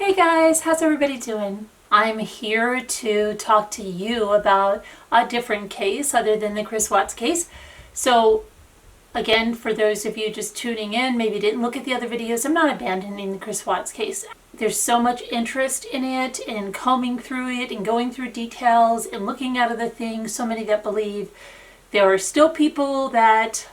Hey guys, how's everybody doing? I'm here to talk to you about a different case other than the Chris Watts case. So again, for those of you just tuning in, maybe didn't look at the other videos, I'm not abandoning the Chris Watts case. There's so much interest in it, in combing through it, and going through details, and looking at other things, so many that believe there are still people that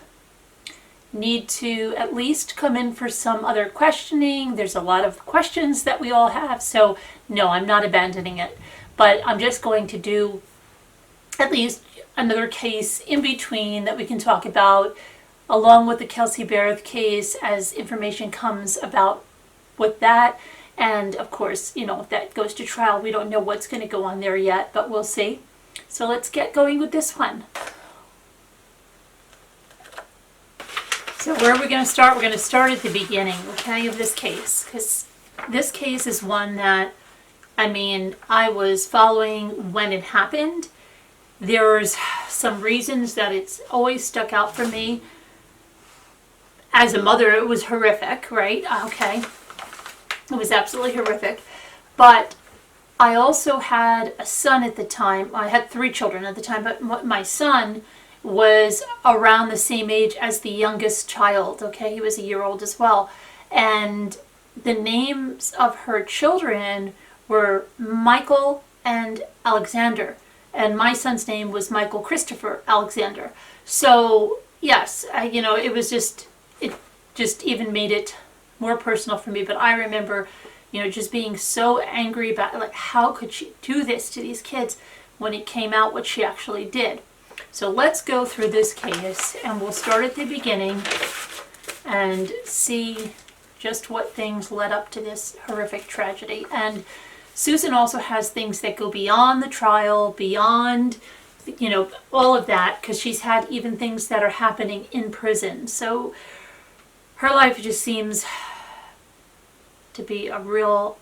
need to at least come in for some other questioning. There's a lot of questions that we all have, so no, I'm not abandoning it. But I'm just going to do at least another case in between that we can talk about, along with the Kelsey Barrett case, as information comes about with that. And of course, if that goes to trial, we don't know what's going to go on there yet, but we'll see. So let's get going with this one. So where are we going to start? We're going to start at the beginning, okay, of this case. Because this case is one that, I was following when it happened. There's some reasons that it's always stuck out for me. As a mother, it was horrific, right? Okay. It was absolutely horrific. But I also had a son at the time. I had 3 children at the time, but my son was around the same age as the youngest child, okay? He was a year old as well. And the names of her children were Michael and Alexander. And my son's name was Michael Christopher Alexander. So, yes, it just even made it more personal for me. But I remember, just being so angry about, like, how could she do this to these kids when it came out what she actually did. So let's go through this case, and we'll start at the beginning and see just what things led up to this horrific tragedy. And Susan also has things that go beyond the trial, beyond, all of that, because she's had even things that are happening in prison. So her life just seems to be a real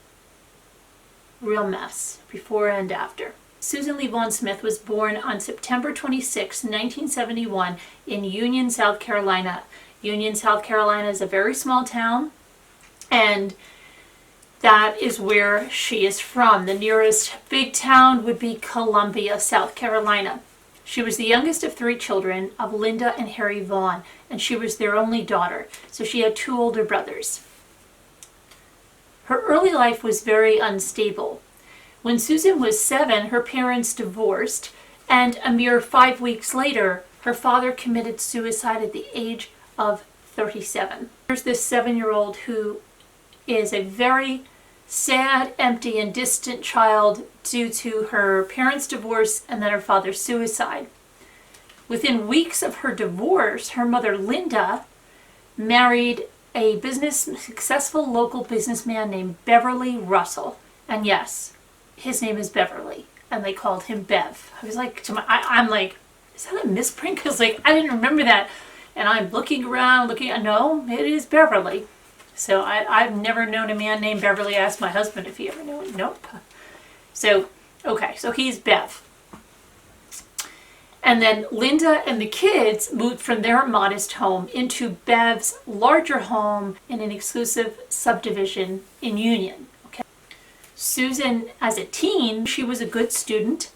mess before and after. Susan Lee Vaughn Smith was born on September 26, 1971 in Union, South Carolina. Union, South Carolina is a very small town, and that is where she is from. The nearest big town would be Columbia, South Carolina. She was the youngest of 3 children of Linda and Harry Vaughn, and she was their only daughter, so she had 2 older brothers. Her early life was very unstable. When Susan was 7, her parents divorced, and a mere 5 weeks later, her father committed suicide at the age of 37. There's this 7-year-old who is a very sad, empty, and distant child due to her parents' divorce and then her father's suicide. Within weeks of her divorce, her mother, Linda, married a successful local businessman named Beverly Russell. And yes, his name is Beverly, and they called him Bev. I was like, I'm like, is that a misprint? Because I didn't remember that. And I'm looking around, no, it is Beverly. So I've never known a man named Beverly. I asked my husband if he ever knew it. Nope. So, okay, so he's Bev. And then Linda and the kids moved from their modest home into Bev's larger home in an exclusive subdivision in Union. Susan, as a teen, she was a good student.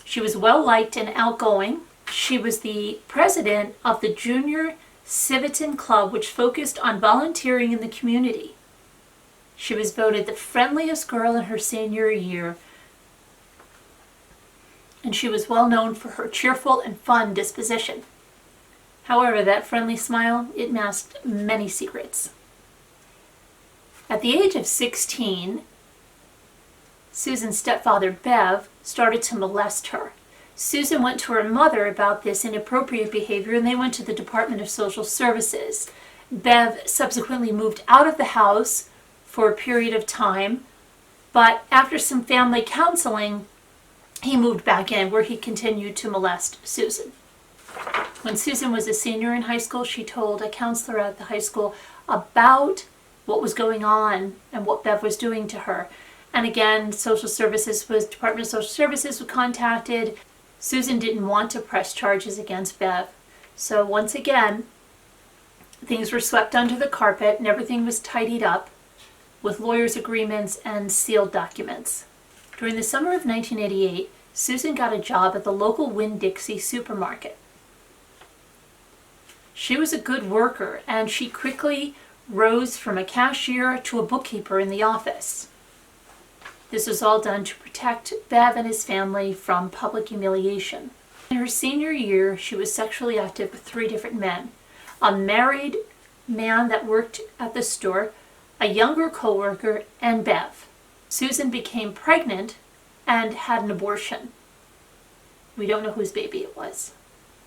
She was well-liked and outgoing. She was the president of the Junior Civitan Club, which focused on volunteering in the community. She was voted the friendliest girl in her senior year, and she was well known for her cheerful and fun disposition. However, that friendly smile, it masked many secrets. At the age of 16, Susan's stepfather, Bev, started to molest her. Susan went to her mother about this inappropriate behavior, and they went to the Department of Social Services. Bev subsequently moved out of the house for a period of time, but after some family counseling, he moved back in, where he continued to molest Susan. When Susan was a senior in high school, she told a counselor at the high school about what was going on and what Bev was doing to her. And again, Department of Social Services was contacted. Susan didn't want to press charges against Bev. So once again, things were swept under the carpet and everything was tidied up. with lawyers' agreements and sealed documents. During the summer of 1988, Susan got a job at the local Winn-Dixie supermarket. She was a good worker, and she quickly rose from a cashier to a bookkeeper in the office. This was all done to protect Bev and his family from public humiliation. In her senior year, she was sexually active with 3 different men: a married man that worked at the store, a younger coworker, and Bev. Susan became pregnant and had an abortion. We don't know whose baby it was.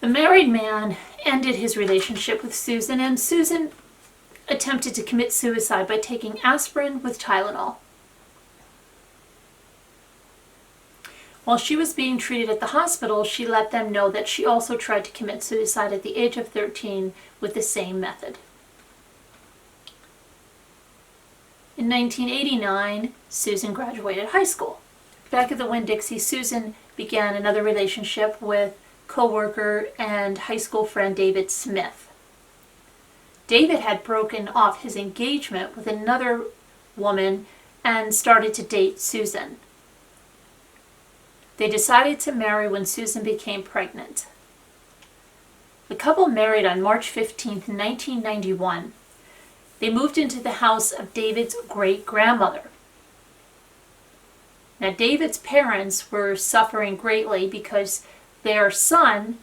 The married man ended his relationship with Susan, and Susan attempted to commit suicide by taking aspirin with Tylenol. While she was being treated at the hospital, she let them know that she also tried to commit suicide at the age of 13 with the same method. In 1989, Susan graduated high school. Back at the Winn-Dixie, Susan began another relationship with co-worker and high school friend David Smith. David had broken off his engagement with another woman and started to date Susan. They decided to marry when Susan became pregnant. The couple married on March 15, 1991. They moved into the house of David's great-grandmother. Now, David's parents were suffering greatly because their son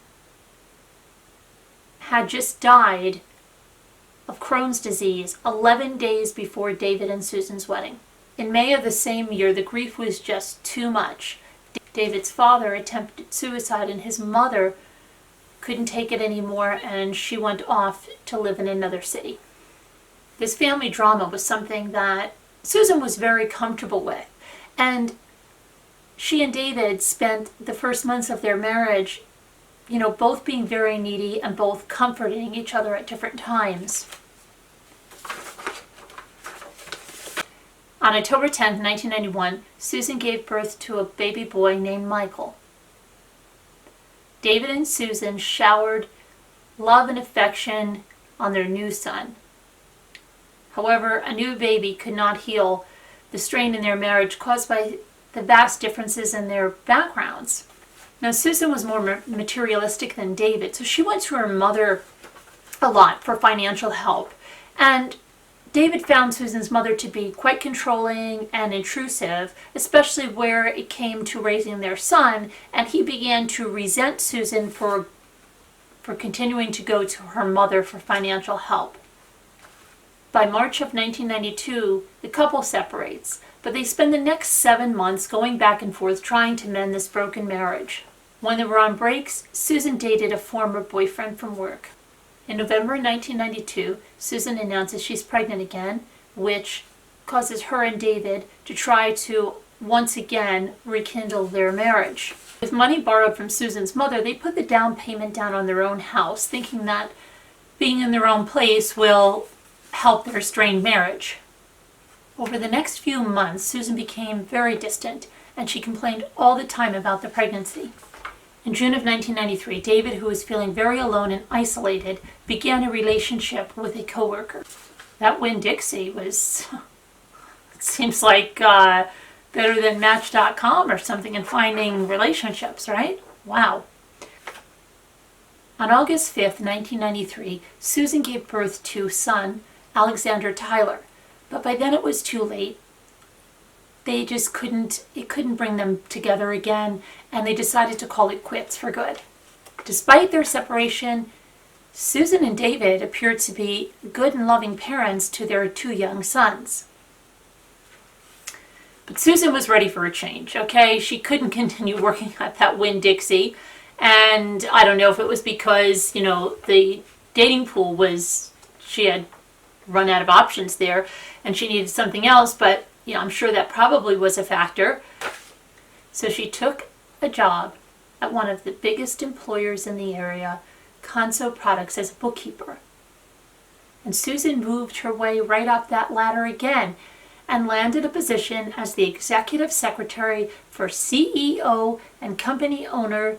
had just died of Crohn's disease 11 days before David and Susan's wedding. In May of the same year, the grief was just too much. David's father attempted suicide, and his mother couldn't take it anymore, and she went off to live in another city. This family drama was something that Susan was very comfortable with, and she and David spent the first months of their marriage, both being very needy and both comforting each other at different times. On October 10, 1991, Susan gave birth to a baby boy named Michael. David and Susan showered love and affection on their new son. However, a new baby could not heal the strain in their marriage caused by the vast differences in their backgrounds. Now, Susan was more materialistic than David, so she went to her mother a lot for financial help. And David found Susan's mother to be quite controlling and intrusive, especially where it came to raising their son, and he began to resent Susan for continuing to go to her mother for financial help. By March of 1992, the couple separates, but they spend the next 7 months going back and forth trying to mend this broken marriage. When they were on breaks, Susan dated a former boyfriend from work. In November 1992, Susan announces she's pregnant again, which causes her and David to try to once again rekindle their marriage. With money borrowed from Susan's mother, they put the down payment down on their own house, thinking that being in their own place will help their strained marriage. Over the next few months, Susan became very distant, and she complained all the time about the pregnancy. In June of 1993, David, who was feeling very alone and isolated, began a relationship with a coworker. That Winn-Dixie was, it seems like better than Match.com or something in finding relationships, right? Wow. On August 5th, 1993, Susan gave birth to son, Alexander Tyler, but by then it was too late. They just couldn't bring them together again, and they decided to call it quits for good. Despite their separation, Susan and David appeared to be good and loving parents to their 2 young sons. But Susan was ready for a change, okay? She couldn't continue working at that Winn-Dixie, and I don't know if it was because, the dating pool she had run out of options there, and she needed something else, but I'm sure that probably was a factor. So she took a job at one of the biggest employers in the area, Conso Products, as a bookkeeper. And Susan moved her way right up that ladder again and landed a position as the executive secretary for CEO and company owner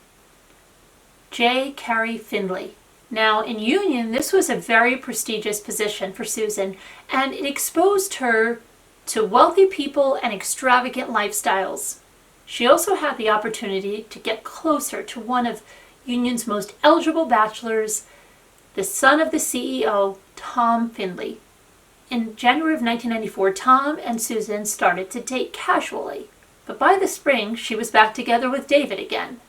J. Carey Finley. Now, in union, this was a very prestigious position for Susan, and it exposed her to wealthy people and extravagant lifestyles. She also had the opportunity to get closer to one of Union's most eligible bachelors, the son of the CEO, Tom Finley. In January of 1994, Tom and Susan started to date casually, but by the spring, she was back together with David again.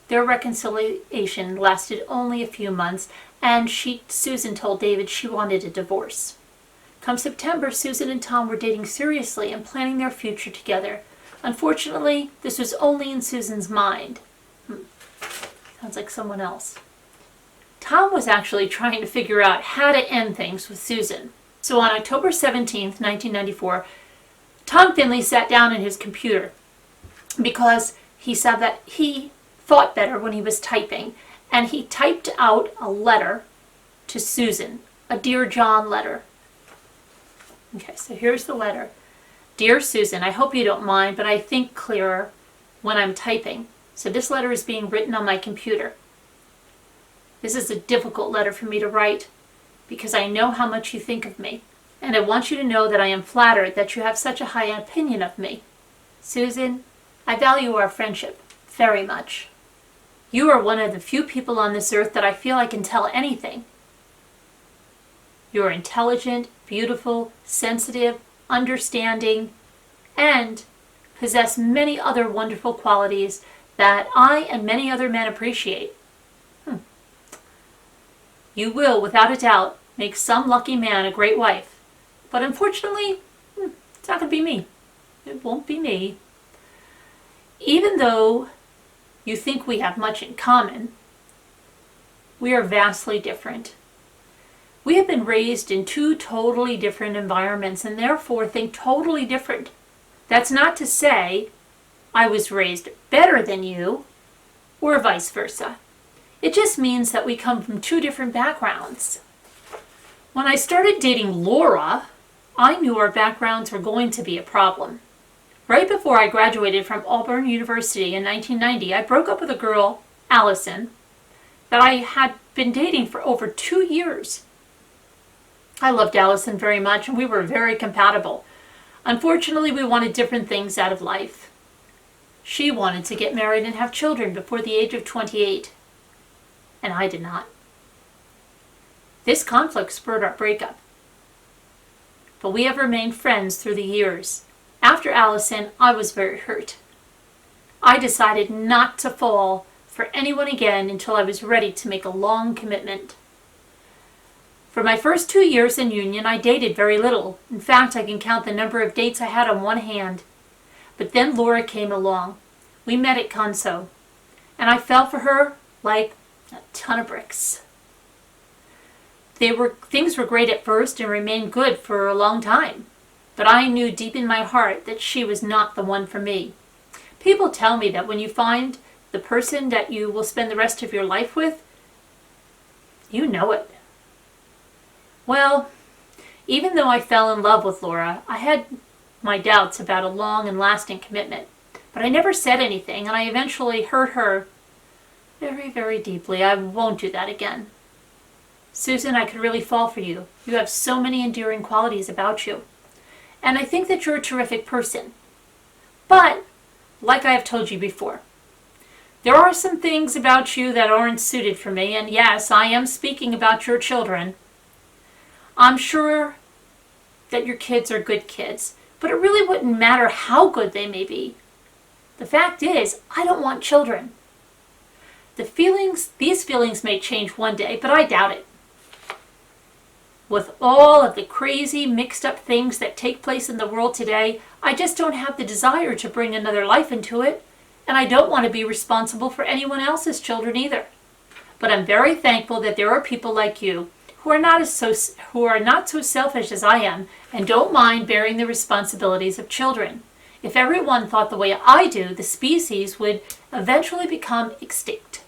Their reconciliation lasted only a few months, and Susan told David she wanted a divorce. Come September, Susan and Tom were dating seriously and planning their future together. Unfortunately, this was only in Susan's mind. Sounds like someone else. Tom was actually trying to figure out how to end things with Susan. So on October 17th, 1994, Tom Finley sat down at his computer because he said that he thought better when he was typing, and he typed out a letter to Susan, a Dear John letter. Okay, so here's the letter. Dear Susan, I hope you don't mind, but I think clearer when I'm typing. So this letter is being written on my computer. This is a difficult letter for me to write because I know how much you think of me, and I want you to know that I am flattered that you have such a high opinion of me. Susan, I value our friendship very much. You are one of the few people on this earth that I feel I can tell anything. You are intelligent, beautiful, sensitive, understanding, and possess many other wonderful qualities that I and many other men appreciate. You will, without a doubt, make some lucky man a great wife. But unfortunately, it's not going to be me. It won't be me. Even though you think we have much in common, we are vastly different. We have been raised in two totally different environments and therefore think totally different. That's not to say I was raised better than you or vice versa. It just means that we come from two different backgrounds. When I started dating Laura, I knew our backgrounds were going to be a problem. Right before I graduated from Auburn University in 1990, I broke up with a girl, Allison, that I had been dating for over 2 years. I loved Allison very much and we were very compatible. Unfortunately, we wanted different things out of life. She wanted to get married and have children before the age of 28, and I did not. This conflict spurred our breakup, but we have remained friends through the years. After Allison, I was very hurt. I decided not to fall for anyone again until I was ready to make a long commitment. For my first 2 years in Union, I dated very little. In fact, I can count the number of dates I had on one hand. But then Laura came along. We met at Conso, and I fell for her like a ton of bricks. Things were great at first and remained good for a long time, but I knew deep in my heart that she was not the one for me. People tell me that when you find the person that you will spend the rest of your life with, you know it. Well, even though I fell in love with Laura, I had my doubts about a long and lasting commitment, but I never said anything, and I eventually hurt her very, very deeply. I won't do that again. Susan, I could really fall for you. You have so many endearing qualities about you. And I think that you're a terrific person. But, like I have told you before, there are some things about you that aren't suited for me, and yes, I am speaking about your children. I'm sure that your kids are good kids, but it really wouldn't matter how good they may be. The fact is, I don't want children. These feelings may change one day, but I doubt it. With all of the crazy, mixed up things that take place in the world today, I just don't have the desire to bring another life into it, and I don't want to be responsible for anyone else's children either. But I'm very thankful that there are people like you who are not so selfish as I am and don't mind bearing the responsibilities of children. If everyone thought the way I do, the species would eventually become extinct.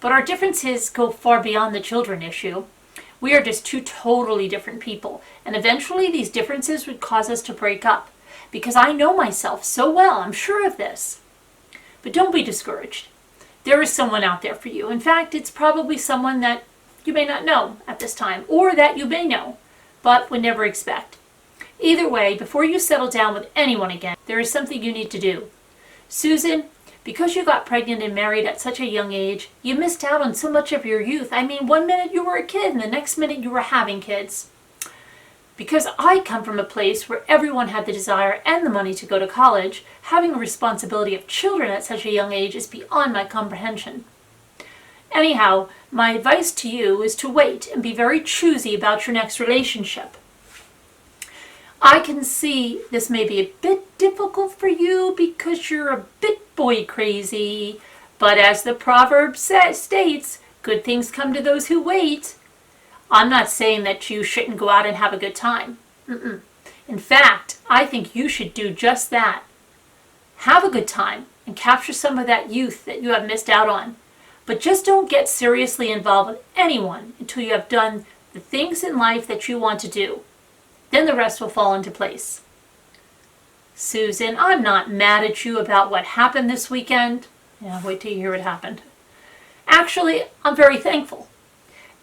But our differences go far beyond the children issue. We are just two totally different people, and eventually these differences would cause us to break up, because I know myself so well, I'm sure of this. But don't be discouraged. There is someone out there for you. In fact, it's probably someone that you may not know at this time, or that you may know, but would never expect. Either way, before you settle down with anyone again, there is something you need to do. Susan, because you got pregnant and married at such a young age, you missed out on so much of your youth. I mean, one minute you were a kid and the next minute you were having kids. Because I come from a place where everyone had the desire and the money to go to college, having a responsibility of children at such a young age is beyond my comprehension. Anyhow, my advice to you is to wait and be very choosy about your next relationship. I can see this may be a bit difficult for you because you're a bit boy crazy, but as the proverb states, good things come to those who wait. I'm not saying that you shouldn't go out and have a good time. In fact, I think you should do just that. Have a good time and capture some of that youth that you have missed out on. But just don't get seriously involved with anyone until you have done the things in life that you want to do. Then the rest will fall into place. Susan, I'm not mad at you about what happened this weekend. Yeah, wait till you hear what happened. Actually, I'm very thankful.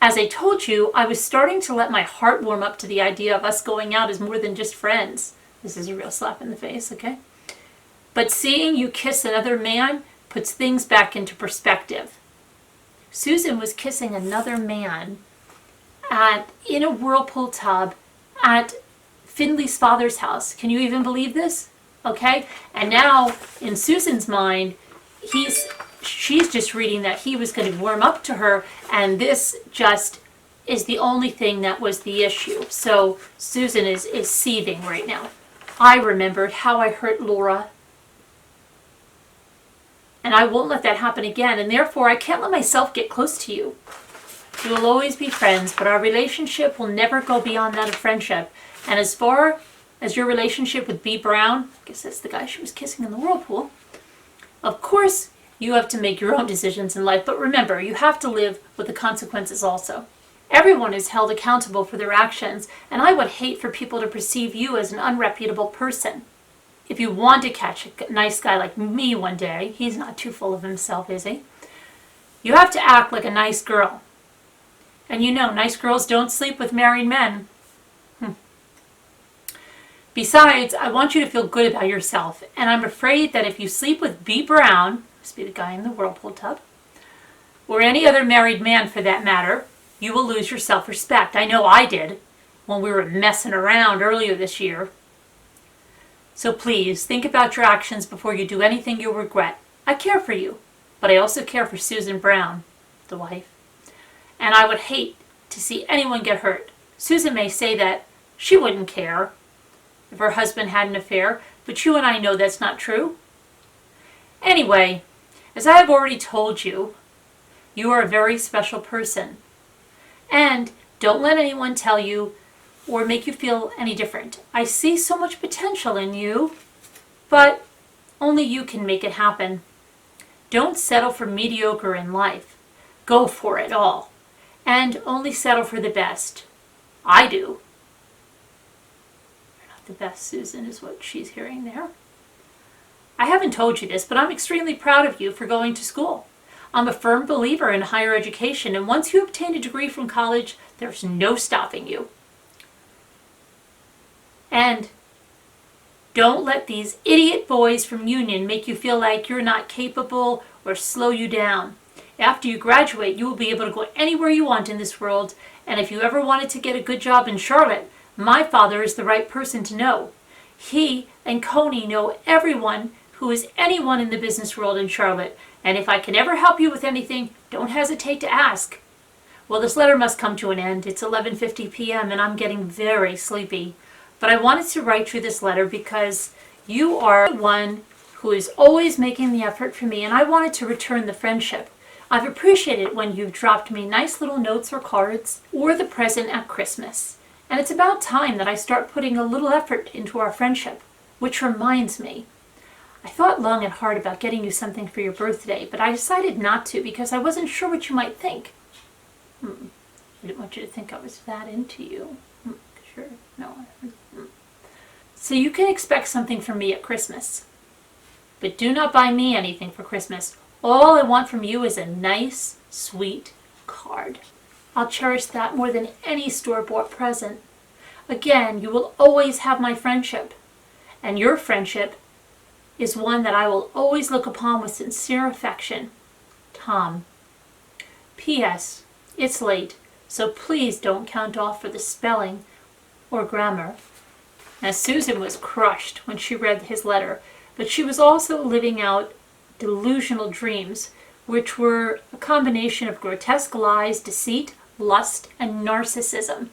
As I told you, I was starting to let my heart warm up to the idea of us going out as more than just friends. This is a real slap in the face, okay? But seeing you kiss another man puts things back into perspective. Susan was kissing another man in a whirlpool tub at Finley's father's house. Can you even believe this? Okay? And now, in Susan's mind, she's just reading that he was going to warm up to her, and this just is the only thing that was the issue. So Susan is seething right now. I remembered how I hurt Laura, and I won't let that happen again, and therefore I can't let myself get close to you. We will always be friends, but our relationship will never go beyond that of friendship. And as far as your relationship with B. Brown, I guess that's the guy she was kissing in the whirlpool, of course you have to make your own decisions in life, but remember, you have to live with the consequences also. Everyone is held accountable for their actions, and I would hate for people to perceive you as an unreputable person. If you want to catch a nice guy like me one day, he's not too full of himself, is he? You have to act like a nice girl. And you know, nice girls don't sleep with married men. Besides, I want you to feel good about yourself, and I'm afraid that if you sleep with B. Brown, must be the guy in the whirlpool tub, or any other married man for that matter, you will lose your self-respect. I know I did when we were messing around earlier this year. So please, think about your actions before you do anything you'll regret. I care for you, but I also care for Susan Brown, the wife. And I would hate to see anyone get hurt. Susan may say that she wouldn't care if her husband had an affair, but you and I know that's not true. Anyway, as I have already told you, you are a very special person. And don't let anyone tell you or make you feel any different. I see so much potential in you, but only you can make it happen. Don't settle for mediocre in life. Go for it all. And only settle for the best. I do. You're not the best, Susan, is what she's hearing there. I haven't told you this, but I'm extremely proud of you for going to school. I'm a firm believer in higher education, and once you obtain a degree from college, there's no stopping you. And don't let these idiot boys from Union make you feel like you're not capable or slow you down. After you graduate, you will be able to go anywhere you want in this world, and if you ever wanted to get a good job in Charlotte, my father is the right person to know. He and Coney know everyone who is anyone in the business world in Charlotte, and if I can ever help you with anything, don't hesitate to ask. Well, this letter must come to an end. It's 11:50 p.m. and I'm getting very sleepy. But I wanted to write you this letter because you are the one who is always making the effort for me, and I wanted to return the friendship. I've appreciated it when you've dropped me nice little notes or cards or the present at Christmas. And it's about time that I start putting a little effort into our friendship. Which reminds me, I thought long and hard about getting you something for your birthday, but I decided not to because I wasn't sure what you might think. I didn't want you to think I was that into you. Sure, no. So you can expect something from me at Christmas. But do not buy me anything for Christmas. All I want from you is a nice, sweet card. I'll cherish that more than any store-bought present. Again, you will always have my friendship, and your friendship is one that I will always look upon with sincere affection. Tom. P.S. It's late, so please don't count off for the spelling or grammar. Now, Susan was crushed when she read his letter, but she was also living out delusional dreams, which were a combination of grotesque lies, deceit, lust, and narcissism.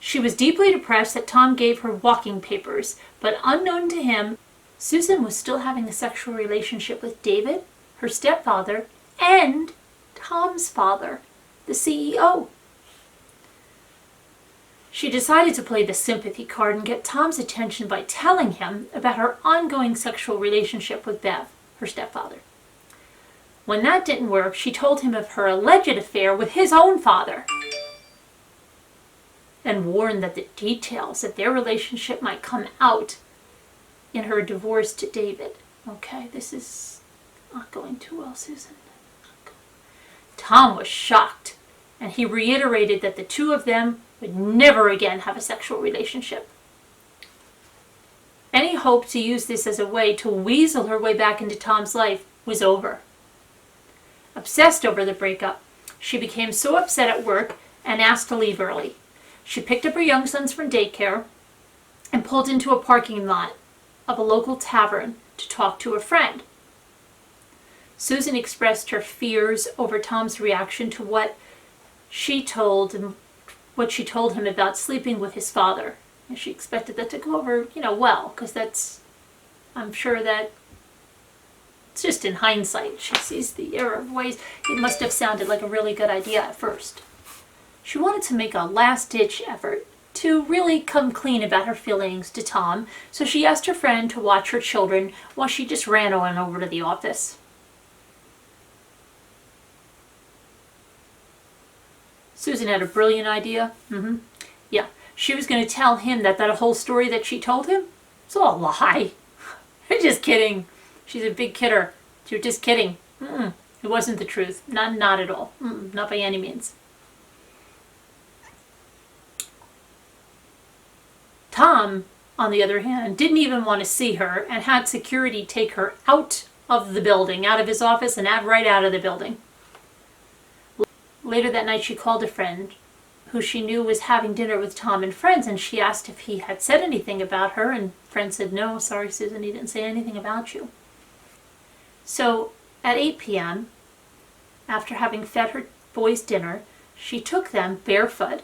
She was deeply depressed that Tom gave her walking papers, but unknown to him, Susan was still having a sexual relationship with David, her stepfather, and Tom's father, the CEO. She decided to play the sympathy card and get Tom's attention by telling him about her ongoing sexual relationship with Bev, her stepfather. When that didn't work, she told him of her alleged affair with his own father, and warned that the details of their relationship might come out in her divorce to David. Okay, this is not going too well, Susan. Tom was shocked, and he reiterated that the two of them would never again have a sexual relationship. Any hope to use this as a way to weasel her way back into Tom's life was over. Obsessed over the breakup, she became so upset at work and asked to leave early. She picked up her young sons from daycare and pulled into a parking lot of a local tavern to talk to a friend. Susan expressed her fears over Tom's reaction to what she told him about sleeping with his father. And she expected that to go over, well, because I'm sure that it's just in hindsight. She sees the error of ways. It must have sounded like a really good idea at first. She wanted to make a last-ditch effort to really come clean about her feelings to Tom, so she asked her friend to watch her children while she just ran on over to the office. Susan had a brilliant idea. Yeah, she was going to tell him that whole story that she told him, it's all a lie. Just kidding. She's a big kidder. She was just kidding. It wasn't the truth. Not at all. Not by any means. Tom, on the other hand, didn't even want to see her and had security take her out of the building, out of his office, and right out of the building. Later that night, she called a friend who she knew was having dinner with Tom and friends, and she asked if he had said anything about her, and friend said, "No, sorry, Susan, he didn't say anything about you." So at 8 p.m., after having fed her boys dinner, she took them barefoot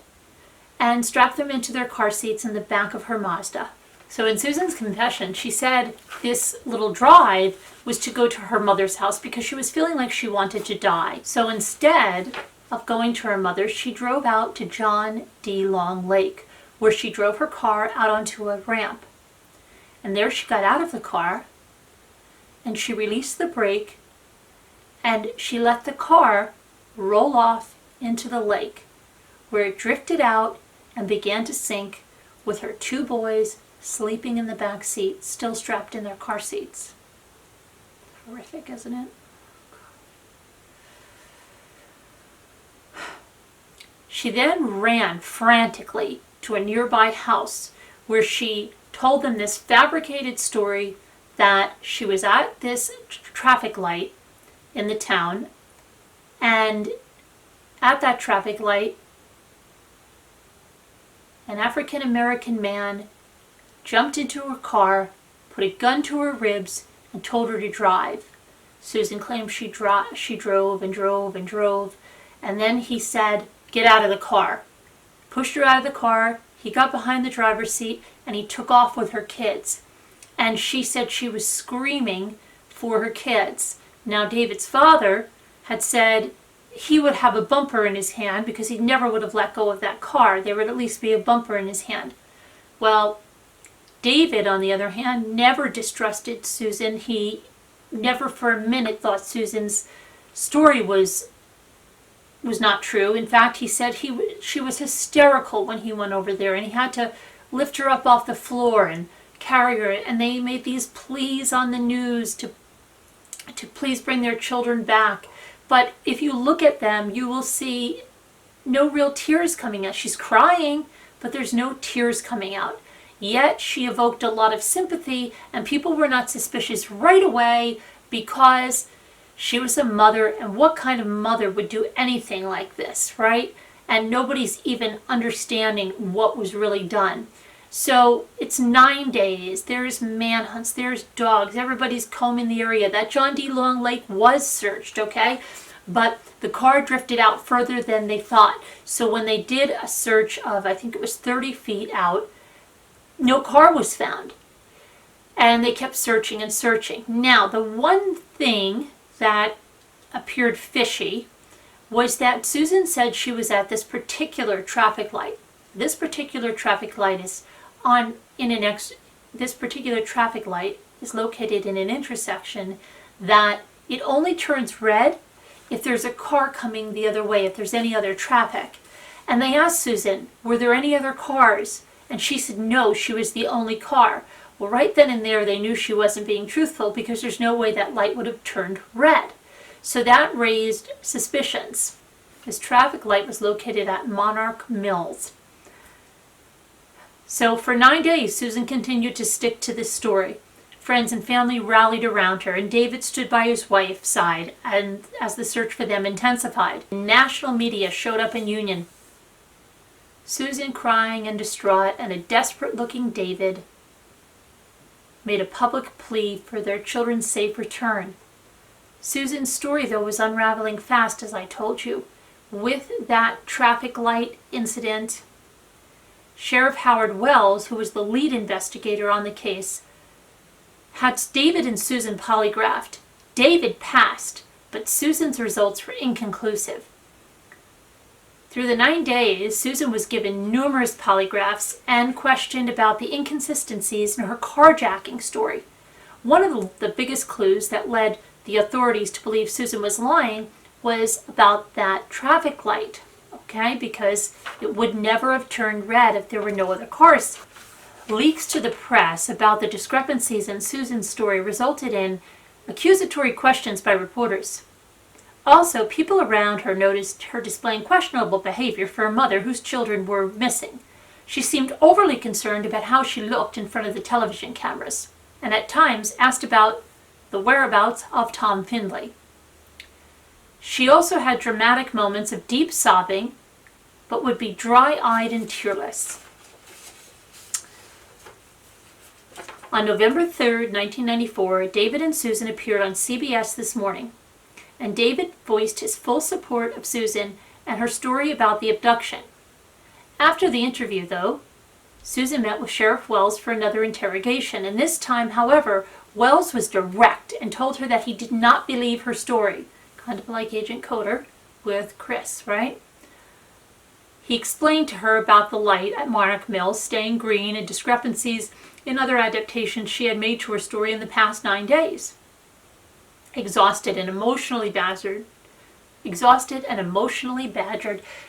and strapped them into their car seats in the back of her Mazda. So in Susan's confession, she said this little drive was to go to her mother's house because she was feeling like she wanted to die. So instead of going to her mother's, she drove out to John D. Long Lake, where she drove her car out onto a ramp. And there she got out of the car, and she released the brake, and she let the car roll off into the lake, where it drifted out and began to sink with her two boys sleeping in the back seat, still strapped in their car seats. Horrific, isn't it? She then ran frantically to a nearby house where she told them this fabricated story that she was at this traffic light in the town, and at that traffic light, an African-American man jumped into her car, put a gun to her ribs, and told her to drive. Susan claimed she drove and drove and drove, and then he said, "Get out of the car." Pushed her out of the car, he got behind the driver's seat, and he took off with her kids. And she said she was screaming for her kids. Now, David's father had said he would have a bumper in his hand because he never would have let go of that car. There would at least be a bumper in his hand. Well, David, on the other hand, never distrusted Susan. He never for a minute thought Susan's story was not true. In fact, he said she was hysterical when he went over there, and he had to lift her up off the floor and carry her. And they made these pleas on the news to please bring their children back. But if you look at them, you will see no real tears coming out. She's crying, but there's no tears coming out. Yet she evoked a lot of sympathy, and people were not suspicious right away because she was a mother, and what kind of mother would do anything like this, right? And nobody's even understanding what was really done. So it's 9 days, there's manhunts, there's dogs, everybody's combing the area. That John D. Long Lake was searched, okay? But the car drifted out further than they thought. So when they did a search of, I think it was 30 feet out, no car was found. And they kept searching and searching. Now, the one thing that appeared fishy was that Susan said she was at this particular traffic light. This particular traffic light is this particular traffic light is located in an intersection that it only turns red if there's a car coming the other way, if there's any other traffic. And they asked Susan, were there any other cars? And she said no, she was the only car. Well, right then and there, they knew she wasn't being truthful because there's no way that light would have turned red. So that raised suspicions. This traffic light was located at Monarch Mills. So for 9 days, Susan continued to stick to this story. Friends and family rallied around her, and David stood by his wife's side and as the search for them intensified. National media showed up in Union. Susan, crying and distraught, and a desperate-looking David made a public plea for their children's safe return. Susan's story, though, was unraveling fast, as I told you. With that traffic light incident, Sheriff Howard Wells, who was the lead investigator on the case, had David and Susan polygraphed. David passed, but Susan's results were inconclusive. Through the 9 days, Susan was given numerous polygraphs and questioned about the inconsistencies in her carjacking story. One of the biggest clues that led the authorities to believe Susan was lying was about that traffic light, okay? Because it would never have turned red if there were no other cars. Leaks to the press about the discrepancies in Susan's story resulted in accusatory questions by reporters. Also, people around her noticed her displaying questionable behavior for a mother whose children were missing. She seemed overly concerned about how she looked in front of the television cameras, and at times asked about the whereabouts of Tom Finley. She also had dramatic moments of deep sobbing, but would be dry-eyed and tearless. On November 3rd, 1994, David and Susan appeared on CBS This Morning, and David voiced his full support of Susan and her story about the abduction. After the interview, though, Susan met with Sheriff Wells for another interrogation, and this time, however, Wells was direct and told her that he did not believe her story, kind of like Agent Coder with Chris, right? He explained to her about the light at Monarch Mills staying green and discrepancies in other adaptations she had made to her story in the past 9 days. Exhausted and emotionally badgered,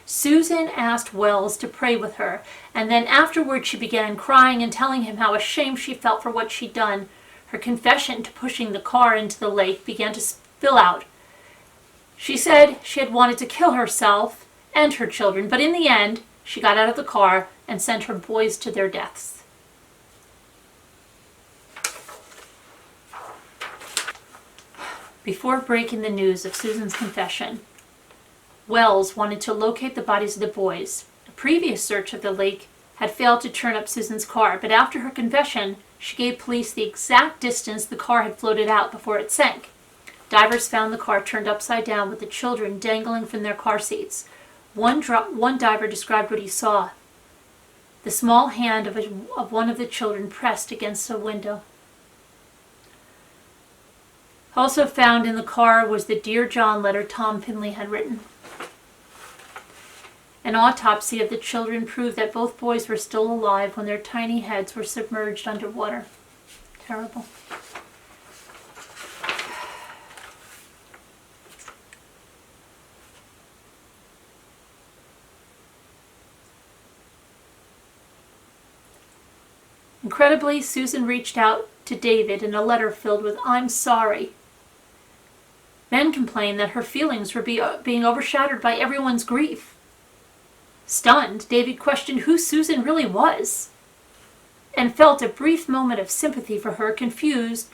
Susan asked Wells to pray with her, and then afterward she began crying and telling him how ashamed she felt for what she'd done. Her confession to pushing the car into the lake began to spill out. She said she had wanted to kill herself and her children, but in the end, she got out of the car and sent her boys to their deaths. Before breaking the news of Susan's confession, Wells wanted to locate the bodies of the boys. A previous search of the lake had failed to turn up Susan's car, but after her confession, she gave police the exact distance the car had floated out before it sank. Divers found the car turned upside down with the children dangling from their car seats. One diver described what he saw. The small hand of one of the children pressed against a window. Also found in the car was the Dear John letter Tom Finley had written. An autopsy of the children proved that both boys were still alive when their tiny heads were submerged underwater. Terrible. Incredibly, Susan reached out to David in a letter filled with "I'm sorry." Men complained that her feelings were being overshadowed by everyone's grief. Stunned, David questioned who Susan really was and felt a brief moment of sympathy for her confused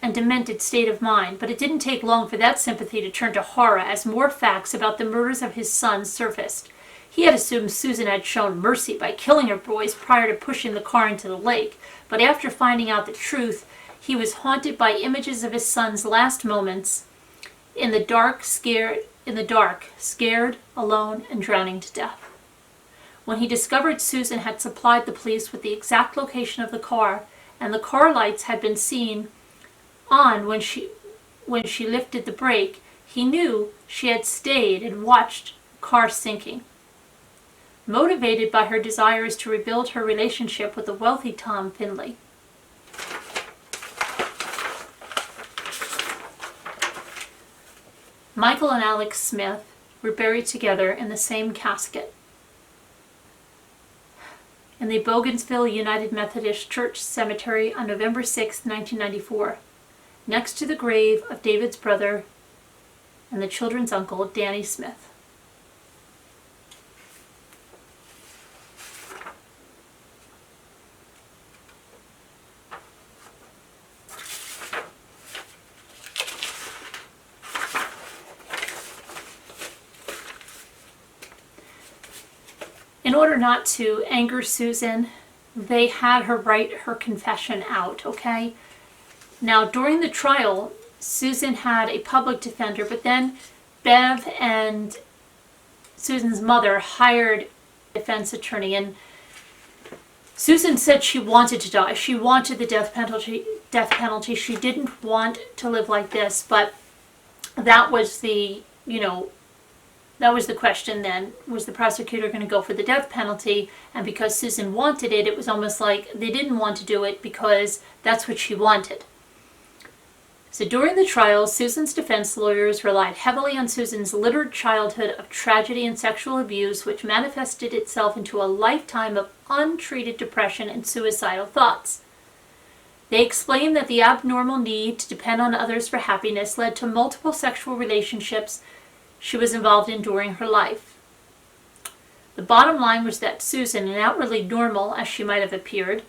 and demented state of mind. But it didn't take long for that sympathy to turn to horror as more facts about the murders of his sons surfaced. He had assumed Susan had shown mercy by killing her boys prior to pushing the car into the lake, but after finding out the truth, he was haunted by images of his son's last moments in the dark, scared, alone, and drowning to death. When he discovered Susan had supplied the police with the exact location of the car, and the car lights had been seen on when she lifted the brake, he knew she had stayed and watched the car sinking. Motivated by her desires to rebuild her relationship with the wealthy Tom Finley. Michael and Alex Smith were buried together in the same casket in the Bougainville United Methodist Church Cemetery on November 6, 1994, next to the grave of David's brother and the children's uncle, Danny Smith. In order not to anger Susan, they had her write her confession out, okay? Now, during the trial, Susan had a public defender, but then Bev and Susan's mother hired a defense attorney, and Susan said she wanted to die. She wanted the death penalty. She didn't want to live like this, but that was the, that was the question then. Was the prosecutor going to go for the death penalty? And because Susan wanted it, it was almost like they didn't want to do it because that's what she wanted. So during the trial, Susan's defense lawyers relied heavily on Susan's littered childhood of tragedy and sexual abuse, which manifested itself into a lifetime of untreated depression and suicidal thoughts. They explained that the abnormal need to depend on others for happiness led to multiple sexual relationships she was involved in during her life. The bottom line was that Susan, an outwardly normal as she might have appeared,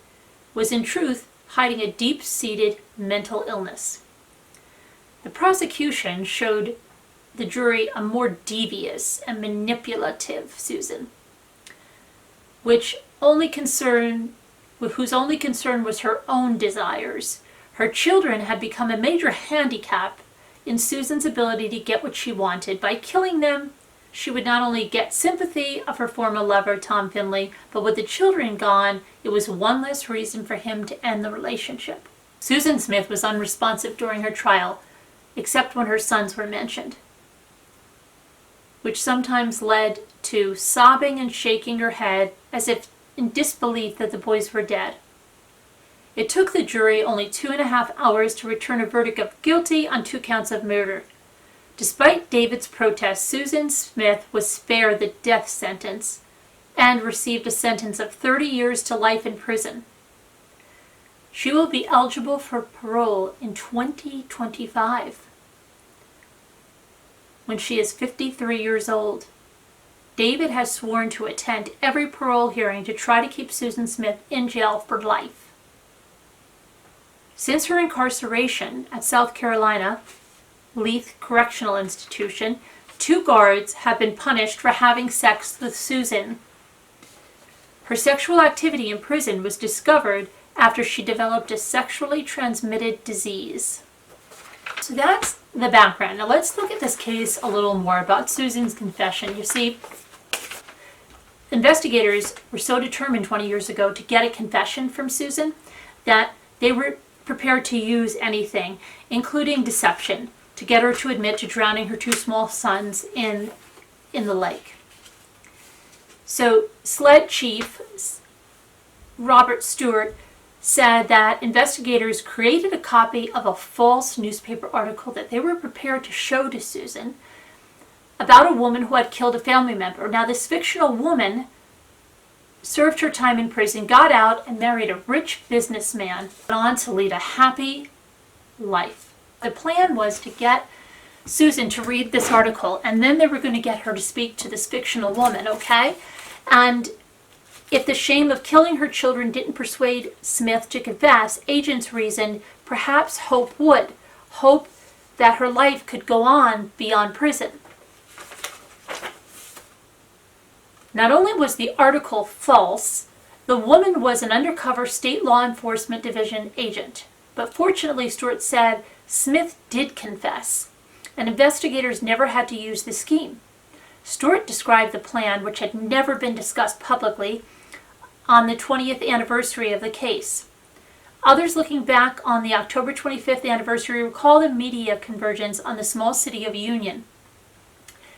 was in truth hiding a deep-seated mental illness. The prosecution showed the jury a more devious and manipulative Susan, whose only concern was her own desires. Her children had become a major handicap in Susan's ability to get what she wanted. By killing them, she would not only get sympathy of her former lover, Tom Finley, but with the children gone, it was one less reason for him to end the relationship. Susan Smith was unresponsive during her trial, except when her sons were mentioned, which sometimes led to sobbing and shaking her head as if in disbelief that the boys were dead. It took the jury only 2.5 hours to return a verdict of guilty on 2 counts of murder. Despite David's protest, Susan Smith was spared the death sentence and received a sentence of 30 years to life in prison. She will be eligible for parole in 2025 when she is 53 years old. David has sworn to attend every parole hearing to try to keep Susan Smith in jail for life. Since her incarceration at South Carolina Leith Correctional Institution, 2 guards have been punished for having sex with Susan. Her sexual activity in prison was discovered after she developed a sexually transmitted disease. So that's the background. Now let's look at this case a little more about Susan's confession. You see, investigators were so determined 20 years ago to get a confession from Susan that they were prepared to use anything, including deception, to get her to admit to drowning her 2 small sons in the lake. So SLED chief Robert Stewart said that investigators created a copy of a false newspaper article that they were prepared to show to Susan about a woman who had killed a family member. Now, this fictional woman served her time in prison, got out, and married a rich businessman, went on to lead a happy life. The plan was to get Susan to read this article, and then they were going to get her to speak to this fictional woman, okay? And if the shame of killing her children didn't persuade Smith to confess, agents reasoned perhaps hope would. Hope that her life could go on beyond prison. Not only was the article false, the woman was an undercover state law enforcement division agent. But fortunately, Stewart said, Smith did confess, and investigators never had to use the scheme. Stewart described the plan, which had never been discussed publicly, on the 20th anniversary of the case. Others looking back on the October 25th anniversary recall the media convergence on the small city of Union.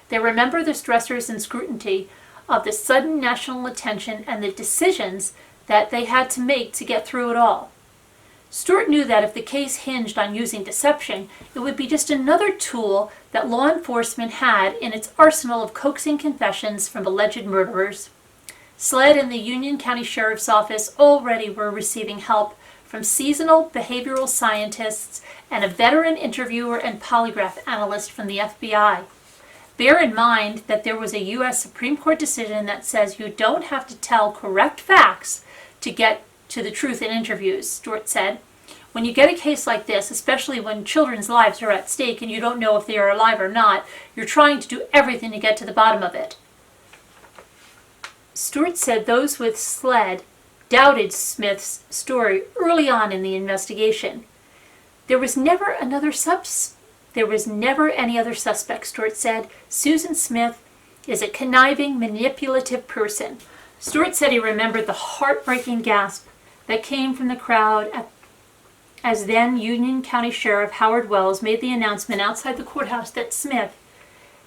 They remember the stressors and scrutiny of the sudden national attention and the decisions that they had to make to get through it all. Stewart knew that if the case hinged on using deception, it would be just another tool that law enforcement had in its arsenal of coaxing confessions from alleged murderers. SLED and the Union County Sheriff's Office already were receiving help from seasonal behavioral scientists and a veteran interviewer and polygraph analyst from the FBI. Bear in mind that there was a U.S. Supreme Court decision that says you don't have to tell correct facts to get to the truth in interviews, Stewart said. When you get a case like this, especially when children's lives are at stake and you don't know if they are alive or not, you're trying to do everything to get to the bottom of it. Stewart said those with SLED doubted Smith's story early on in the investigation. There was never any other suspect, Stewart said. Susan Smith is a conniving, manipulative person. Stewart said he remembered the heartbreaking gasp that came from the crowd as then Union County Sheriff Howard Wells made the announcement outside the courthouse that Smith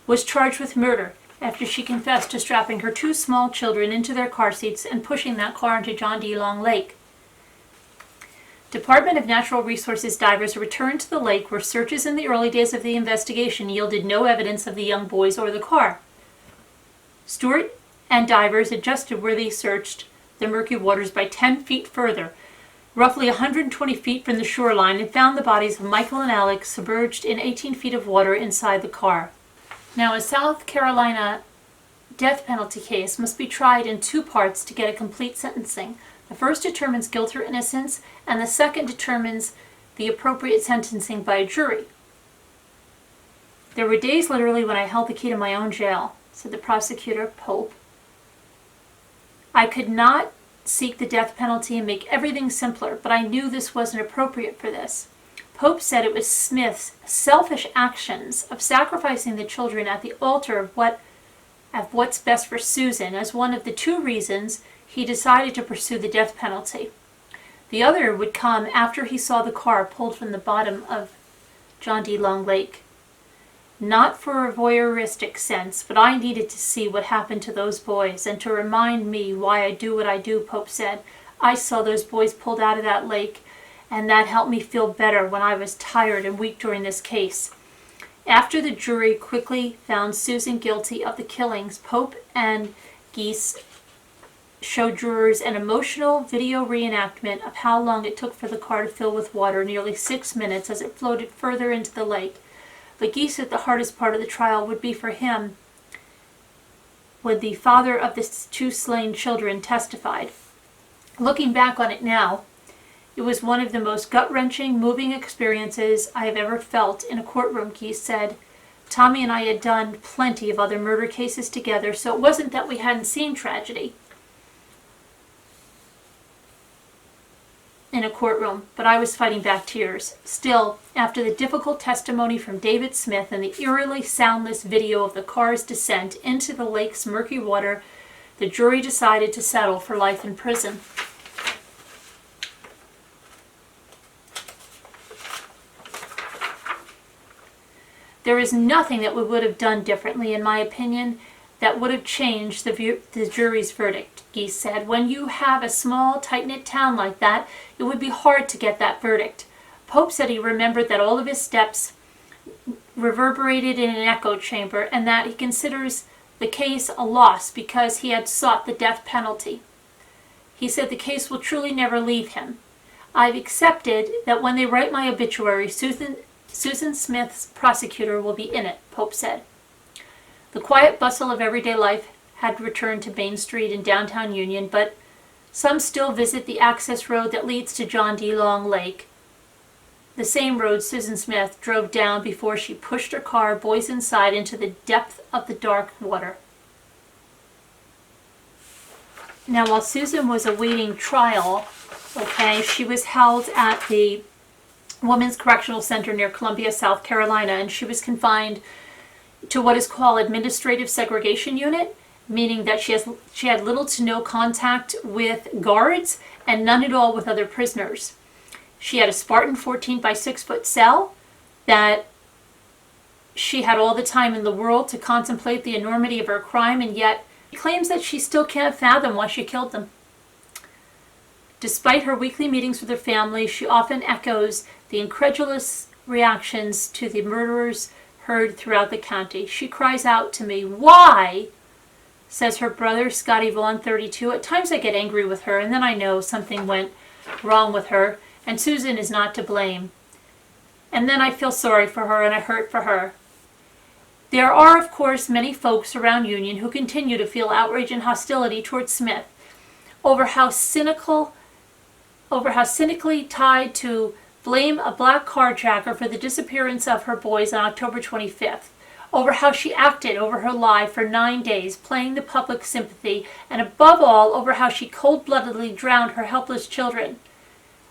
was charged with murder after she confessed to strapping her two small children into their car seats and pushing that car into John D. Long Lake. Department of Natural Resources divers returned to the lake where searches in the early days of the investigation yielded no evidence of the young boys or the car. Stewart and divers adjusted where they searched the murky waters by 10 feet further, roughly 120 feet from the shoreline, and found the bodies of Michael and Alex submerged in 18 feet of water inside the car. Now, a South Carolina death penalty case must be tried in two parts to get a complete sentencing. The first determines guilt or innocence, and the second determines the appropriate sentencing by a jury. There were days literally when I held the key to my own jail, said the prosecutor, Pope. I could not seek the death penalty and make everything simpler, but I knew this wasn't appropriate for this. Pope said it was Smith's selfish actions of sacrificing the children at the altar of what's best for Susan as one of the two reasons he decided to pursue the death penalty. The other would come after he saw the car pulled from the bottom of John D. Long Lake. Not for a voyeuristic sense, but I needed to see what happened to those boys and to remind me why I do what I do, Pope said. I saw those boys pulled out of that lake, and that helped me feel better when I was tired and weak during this case. After the jury quickly found Susan guilty of the killings, Pope and Geese showed jurors an emotional video reenactment of how long it took for the car to fill with water, nearly 6 minutes, as it floated further into the lake. But Geese said the hardest part of the trial would be for him when the father of the two slain children testified. Looking back on it now, it was one of the most gut-wrenching, moving experiences I have ever felt in a courtroom, Geese said. Tommy and I had done plenty of other murder cases together, so it wasn't that we hadn't seen tragedy in a courtroom, but I was fighting back tears. Still, after the difficult testimony from David Smith and the eerily soundless video of the car's descent into the lake's murky water, the jury decided to settle for life in prison. There is nothing that we would have done differently, in my opinion, that would have changed the jury's verdict, Geese said. When you have a small, tight-knit town like that, it would be hard to get that verdict. Pope said he remembered that all of his steps reverberated in an echo chamber and that he considers the case a loss because he had sought the death penalty. He said the case will truly never leave him. I've accepted that when they write my obituary, Susan Smith's prosecutor will be in it, Pope said. The quiet bustle of everyday life had returned to Main Street in downtown Union, but some still visit the access road that leads to John D. Long Lake, the same road Susan Smith drove down before she pushed her car, boys inside, into the depth of the dark water. Now, while Susan was awaiting trial, she was held at the Women's Correctional Center near Columbia, South Carolina, and she was confined to what is called Administrative Segregation Unit, meaning that she had little to no contact with guards and none at all with other prisoners. She had a Spartan 14 by 6 foot cell that she had all the time in the world to contemplate the enormity of her crime, and yet she claims that she still can't fathom why she killed them. Despite her weekly meetings with her family, she often echoes the incredulous reactions to the murderers heard throughout the county. She cries out to me, "Why?" says her brother, Scotty Vaughn, 32. At times I get angry with her, and then I know something went wrong with her, and Susan is not to blame. And then I feel sorry for her, and I hurt for her. There are, of course, many folks around Union who continue to feel outrage and hostility towards Smith over how cynically tied to blame a black carjacker for the disappearance of her boys on October 25th, over how she acted over her lie for 9 days, playing the public sympathy, and above all, over how she cold-bloodedly drowned her helpless children.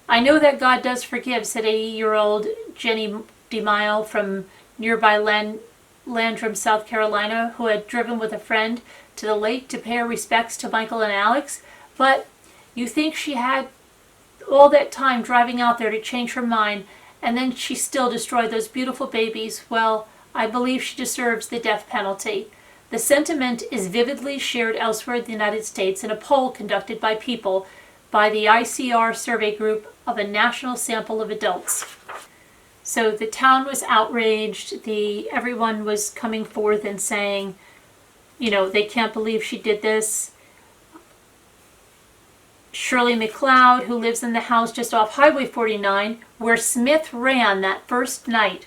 I know that God does forgive, said 80-year-old Jenny DeMille from nearby Landrum, South Carolina, who had driven with a friend to the lake to pay her respects to Michael and Alex. But you think she had all that time driving out there to change her mind, and then she still destroyed those beautiful babies? Well, I believe she deserves the death penalty. The sentiment is vividly shared elsewhere in the United States in a poll conducted by People by the ICR survey group of a national sample of adults. So the town was outraged. Everyone was coming forth and saying, they can't believe she did this. Shirley McLeod, who lives in the house just off Highway 49, where Smith ran that first night.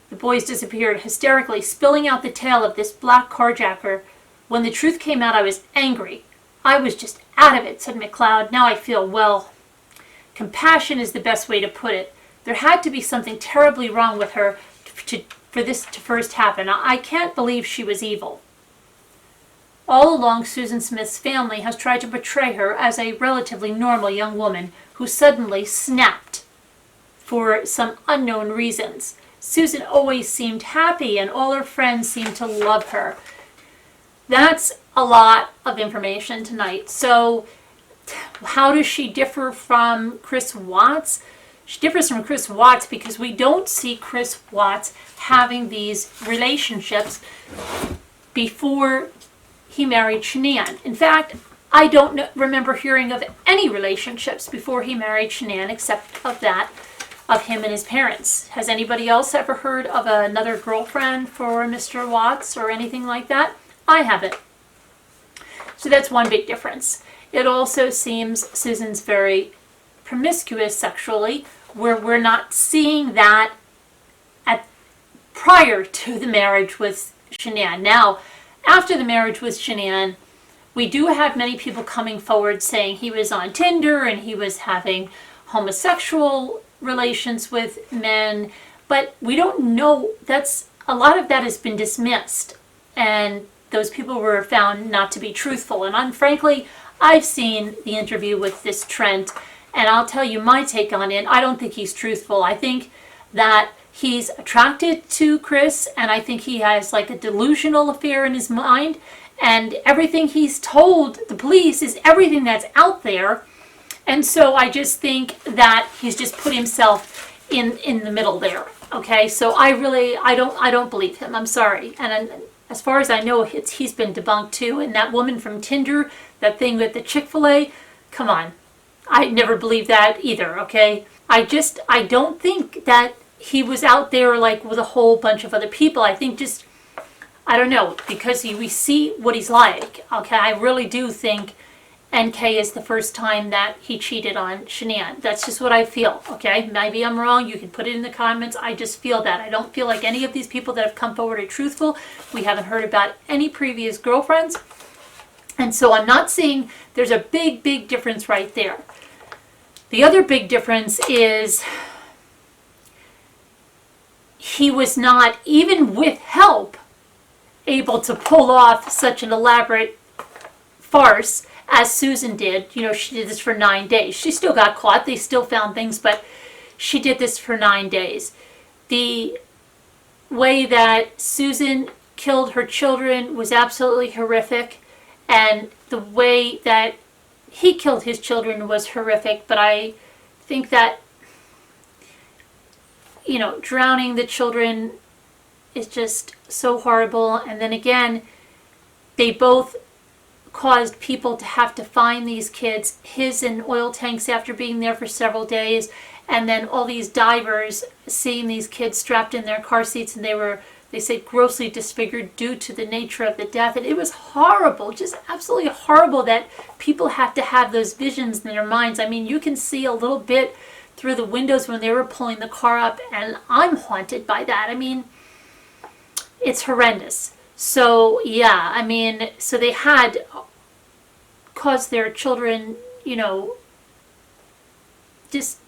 The boys disappeared hysterically, spilling out the tale of this black carjacker. When the truth came out, I was angry. I was just out of it, said McLeod. Now I feel, well, compassion is the best way to put it. There had to be something terribly wrong with her for this to first happen. I can't believe she was evil. All along, Susan Smith's family has tried to portray her as a relatively normal young woman who suddenly snapped for some unknown reasons. Susan always seemed happy, and all her friends seemed to love her. That's a lot of information tonight. So how does she differ from Chris Watts? She differs from Chris Watts because we don't see Chris Watts having these relationships before he married Shanann. In fact, I don't remember hearing of any relationships before he married Shanann except of him and his parents. Has anybody else ever heard of another girlfriend for Mr. Watts or anything like that? I haven't. So that's one big difference. It also seems Susan's very promiscuous sexually, where we're not seeing that prior to the marriage with Shanann. Now, after the marriage with Shanann, we do have many people coming forward saying he was on Tinder and he was having homosexual relations with men, but we don't know. A lot of that has been dismissed, and those people were found not to be truthful. And frankly, I've seen the interview with this Trent, and I'll tell you my take on it. I don't think he's truthful. I think that he's attracted to Chris, and I think he has like a delusional affair in his mind, and everything he's told the police is everything that's out there. And so I just think that he's just put himself in the middle there. Okay, so I don't believe him. I'm sorry. And as far as I know, he's been debunked too. And that woman from Tinder, that thing with the Chick-fil-A, come on. I never believed that either, okay? I don't think that he was out there like with a whole bunch of other people. I think I don't know, because we see what he's like, okay? I really do think, and K is the first time that he cheated on Shanann. That's just what I feel, okay? Maybe I'm wrong. You can put it in the comments. I just feel that. I don't feel like any of these people that have come forward are truthful. We haven't heard about any previous girlfriends. And so I'm not seeing, there's a big, big difference right there. The other big difference is he was not, even with help, able to pull off such an elaborate farce as Susan did. You know, she did this for 9 days. She still got caught. They still found things, but she did this for 9 days. The way that Susan killed her children was absolutely horrific, and the way that he killed his children was horrific, but I think that, you know, drowning the children is just so horrible. And then again, they both caused people to have to find these kids, his in oil tanks after being there for several days, and then all these divers seeing these kids strapped in their car seats, and they say grossly disfigured due to the nature of the death. And it was horrible, just absolutely horrible that people have to have those visions in their minds. I mean, you can see a little bit through the windows when they were pulling the car up, and I'm haunted by that. I mean, it's horrendous. So, yeah, I mean, so they had caused their children, you know, just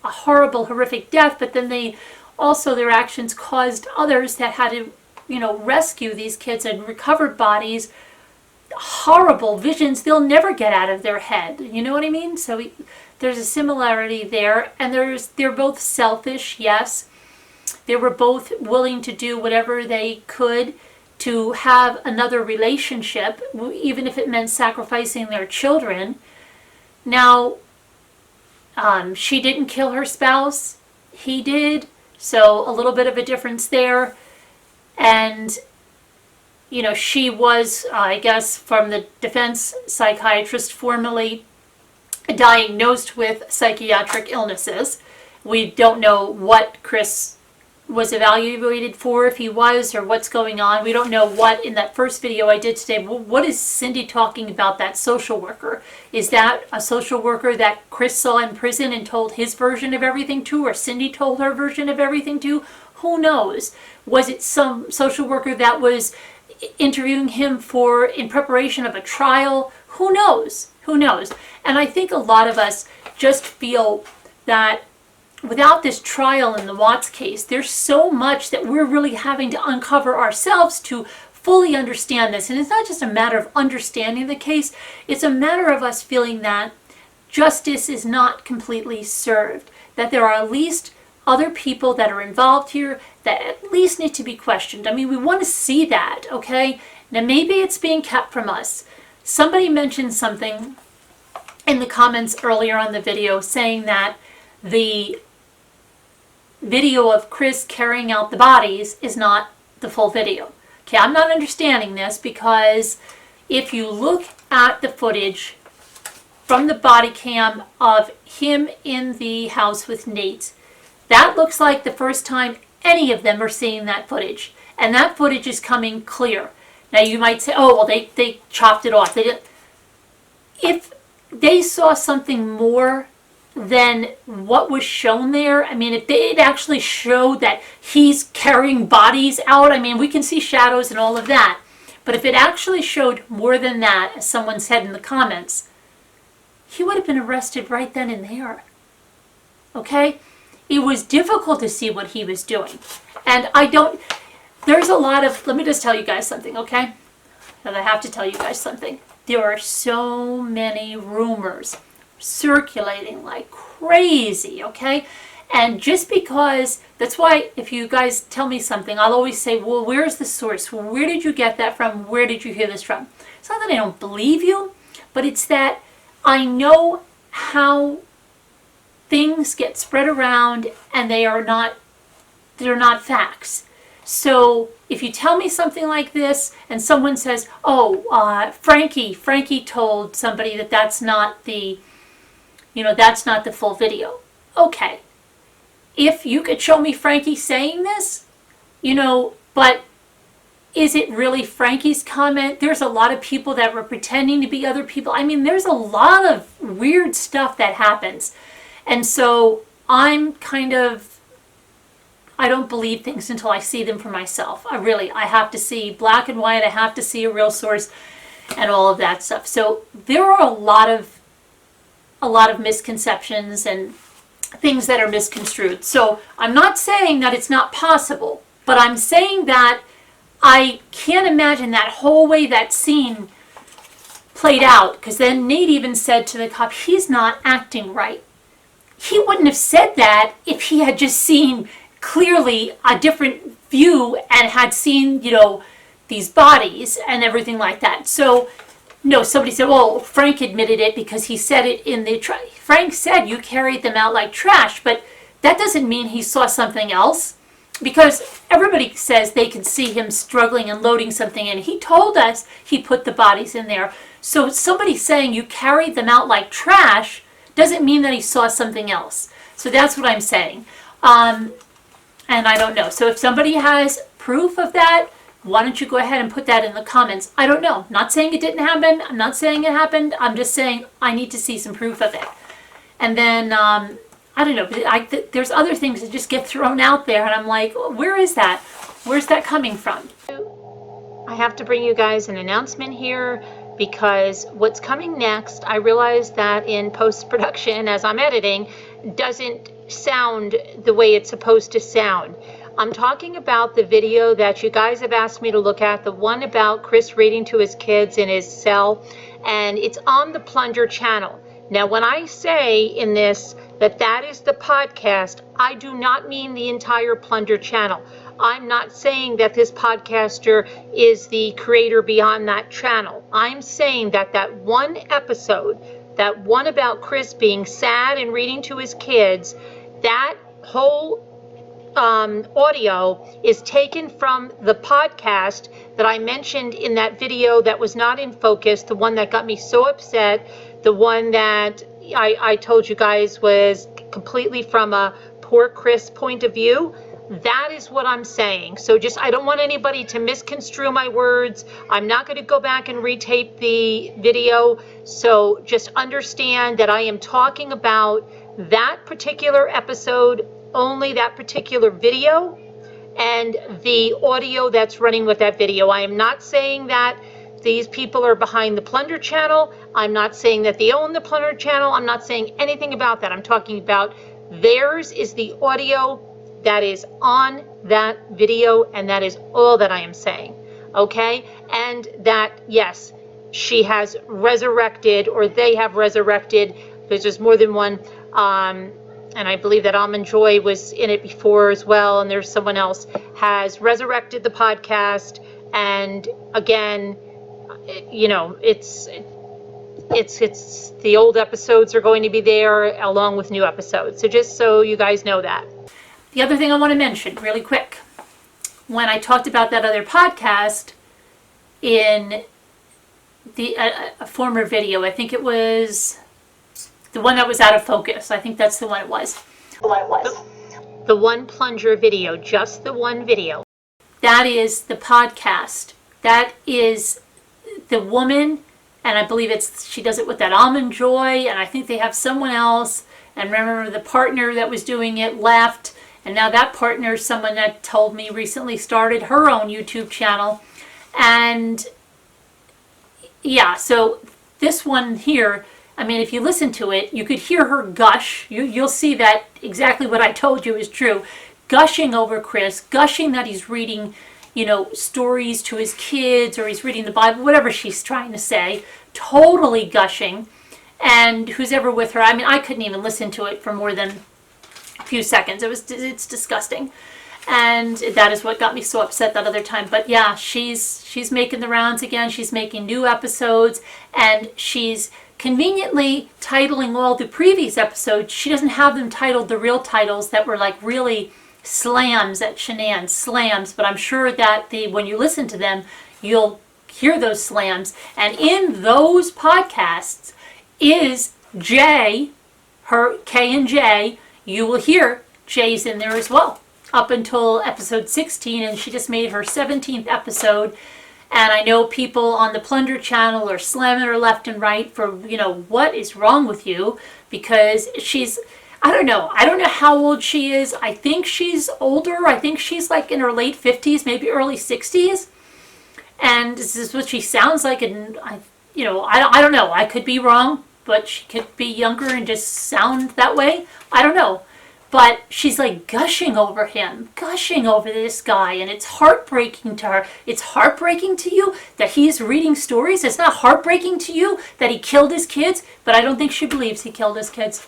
a horrible, horrific death, but then they also, their actions caused others that had to, you know, rescue these kids and recovered bodies. Horrible visions they'll never get out of their head. You know what I mean? So there's a similarity there. And they're both selfish, yes. They were both willing to do whatever they could to have another relationship, even if it meant sacrificing their children. Now, she didn't kill her spouse. He did. So a little bit of a difference there. And, you know, she was, I guess, from the defense psychiatrist, formally diagnosed with psychiatric illnesses. We don't know what Chris was evaluated for, if he was, or what's going on. We don't know what, in that first video I did today, what is Cindy talking about, that social worker? Is that a social worker that Chris saw in prison and told his version of everything to, or Cindy told her version of everything to? Who knows? Was it some social worker that was interviewing him in preparation of a trial? Who knows? Who knows? And I think a lot of us just feel that without this trial in the Watts case, there's so much that we're really having to uncover ourselves to fully understand this. And it's not just a matter of understanding the case, it's a matter of us feeling that justice is not completely served, that there are at least other people that are involved here that at least need to be questioned. I mean, we want to see that, okay? Now, maybe it's being kept from us. Somebody mentioned something in the comments earlier on the video saying that the video of Chris carrying out the bodies is not the full video. Okay, I'm not understanding this, because if you look at the footage from the body cam of him in the house with Nate, that looks like the first time any of them are seeing that footage. And that footage is coming clear. Now you might say, oh, well, they chopped it off. If they saw something more than what was shown there, I mean, if it actually showed that he's carrying bodies out, I mean, we can see shadows and all of that. But if it actually showed more than that, as someone said in the comments, he would have been arrested right then and there. Okay? It was difficult to see what he was doing. And there's a lot of, let me just tell you guys something, okay? And I have to tell you guys something. There are so many rumors circulating like crazy, okay? And just because, that's why if you guys tell me something, I'll always say, well, where's the source? Well, where did you get that from? Where did you hear this from? It's not that I don't believe you, but it's that I know how things get spread around and they're not facts. So if you tell me something like this and someone says, oh, Frankie told somebody that that's not the full video. Okay. If you could show me Frankie saying this, but is it really Frankie's comment? There's a lot of people that were pretending to be other people. I mean, there's a lot of weird stuff that happens. And so I'm kind of, I don't believe things until I see them for myself. I have to see black and white. I have to see a real source and all of that stuff. So there are a lot of misconceptions and things that are misconstrued. So I'm not saying that it's not possible, but I'm saying that I can't imagine that whole way that scene played out, because then Nate even said to the cop, he's not acting right. He wouldn't have said that if he had just seen clearly a different view and had seen, these bodies and everything like that. So, no, somebody said, well, Frank admitted it because he said it in the... Frank said you carried them out like trash, but that doesn't mean he saw something else. Because everybody says they can see him struggling and loading something in. He told us he put the bodies in there. So somebody saying you carried them out like trash doesn't mean that he saw something else. So that's what I'm saying. And I don't know. So if somebody has proof of that, why don't you go ahead and put that in the comments? I don't know. Not saying it didn't happen. I'm not saying it happened. I'm just saying I need to see some proof of it. And then... I don't know, there's other things that just get thrown out there, and I'm like, where is that? Where's that coming from? I have to bring you guys an announcement here, because what's coming next, I realize that in post-production, as I'm editing, doesn't sound the way it's supposed to sound. I'm talking about the video that you guys have asked me to look at, the one about Chris reading to his kids in his cell, and it's on the Plunger channel. Now, when I say in this that is the podcast, I do not mean the entire Plunger channel. I'm not saying that this podcaster is the creator beyond that channel. I'm saying that one episode, that one about Chris being sad and reading to his kids, that whole audio is taken from the podcast that I mentioned in that video that was not in focus, the one that got me so upset, the one that I told you guys was completely from a poor Chris point of view. That is what I'm saying. So I don't want anybody to misconstrue my words. I'm not going to go back and retape the video. So just understand that I am talking about that particular episode, only that particular video, and the audio that's running with that video. I am not saying that these people are behind the Plunger channel. I'm not saying that they own the Plunger channel. I'm not saying anything about that. I'm talking about theirs is the audio that is on that video, and that is all that I am saying, okay? And that, yes, she has resurrected, or they have resurrected, because there's more than one, and I believe that Almond Joy was in it before as well, and there's someone else, has resurrected the podcast, and again, it's the old episodes are going to be there along with new episodes. So just so you guys know that. The other thing I want to mention really quick, when I talked about that other podcast in the a former video, I think it was the one that was out of focus. I think that's the one it was. The one Plunger video, just the one video. That is the podcast. That is the woman, and I believe she does it with that Almond Joy, and I think they have someone else. And remember, the partner that was doing it left, and now that partner is someone that told me recently started her own YouTube channel. And yeah, so this one here, I mean, if you listen to it, you could hear her gush. You'll see that exactly what I told you is true. Gushing over Chris, gushing that he's reading, stories to his kids, or he's reading the Bible, whatever she's trying to say, totally gushing. And who's ever with her, I mean, I couldn't even listen to it for more than a few seconds. It's disgusting. And that is what got me so upset that other time. But yeah, she's making the rounds again. She's making new episodes, and she's conveniently titling all the previous episodes. She doesn't have them titled the real titles that were like really slams at Shanann, slams, but I'm sure that when you listen to them, you'll hear those slams. And in those podcasts is Jay, her K and J. You will hear Jay's in there as well. up until episode 16, and she just made her 17th episode. And I know people on the Plunder channel are slamming her left and right for, you know, what is wrong with you? Because she's, I don't know how old she is. I think she's older. I think she's like in her late 50s, maybe early 60s. And this is what she sounds like. And I don't know. I could be wrong, but she could be younger and just sound that way. I don't know. But she's like gushing over him, gushing over this guy, and it's heartbreaking to her. It's heartbreaking to you that he's reading stories. It's not heartbreaking to you that he killed his kids, but I don't think she believes he killed his kids.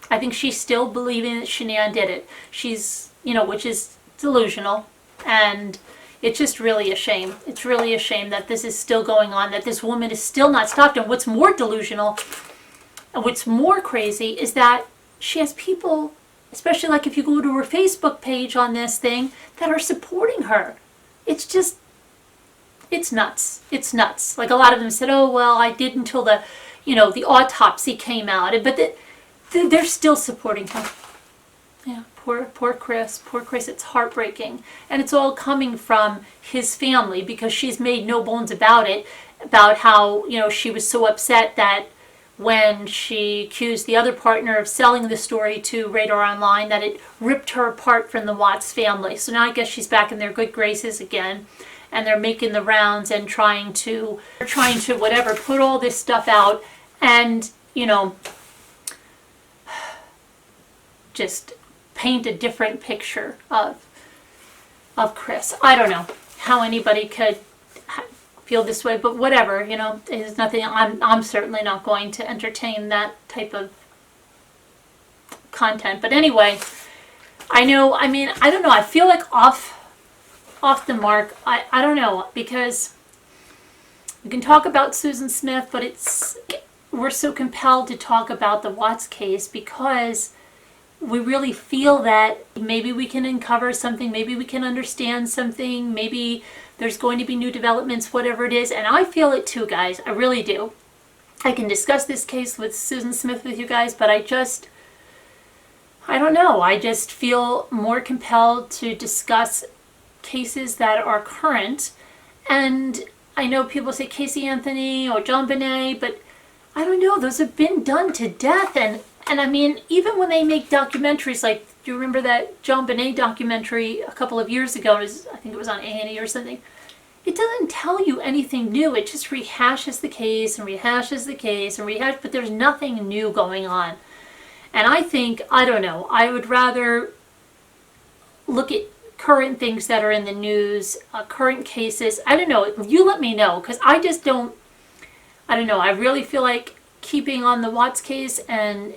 I think she's still believing that Shanann did it. She's, which is delusional, and it's just really a shame. It's really a shame that this is still going on, that this woman is still not stopped. And what's more delusional, and what's more crazy, is that she has people, especially like if you go to her Facebook page on this thing, that are supporting her. It's just, it's nuts. It's nuts. Like a lot of them said, oh, well, I did until the, the autopsy came out. But they're still supporting her. Yeah, poor Chris. Poor Chris. It's heartbreaking. And it's all coming from his family, because she's made no bones about it, about how, she was so upset that when she accused the other partner of selling the story to Radar Online, that it ripped her apart from the Watts family. So now I guess she's back in their good graces again, and they're making the rounds and trying to whatever, put all this stuff out and, just paint a different picture of Chris. I don't know how anybody could feel this way, but whatever, there's nothing. I'm certainly not going to entertain that type of content. But anyway, I don't know. I feel like off the mark. I don't know, because we can talk about Susan Smith, but we're so compelled to talk about the Watts case because we really feel that maybe we can uncover something, maybe we can understand something, maybe there's going to be new developments, whatever it is. And I feel it too, guys. I really do. I can discuss this case with Susan Smith with you guys, but I don't know. I just feel more compelled to discuss cases that are current. And I know people say Casey Anthony or John Bonet, but I don't know. Those have been done to death. And I mean, even when they make documentaries, like, do you remember that John Bonet documentary a couple of years ago? I think it was on A&E or something. It doesn't tell you anything new. It just rehashes the case and rehashes the case and but there's nothing new going on. And I think, I don't know, I would rather look at current things that are in the news, current cases. I don't know. You let me know, because I just don't, I don't know. I really feel like keeping on the Watts case and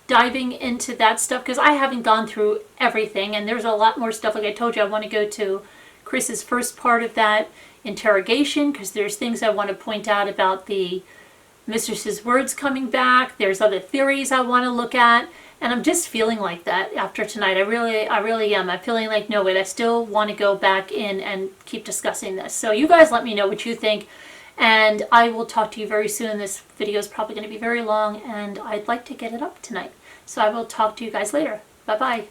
diving into that stuff, because I haven't gone through everything, and there's a lot more stuff. Like I told you, I want to go to Chris's first part of that interrogation, because there's things I want to point out about the mistress's words coming back. There's other theories I want to look at, and I'm just feeling like that after tonight. I really am. I'm feeling like, no, wait, I still want to go back in and keep discussing this. So you guys let me know what you think. And I will talk to you very soon. This video is probably going to be very long, and I'd like to get it up tonight. So I will talk to you guys later. Bye-bye.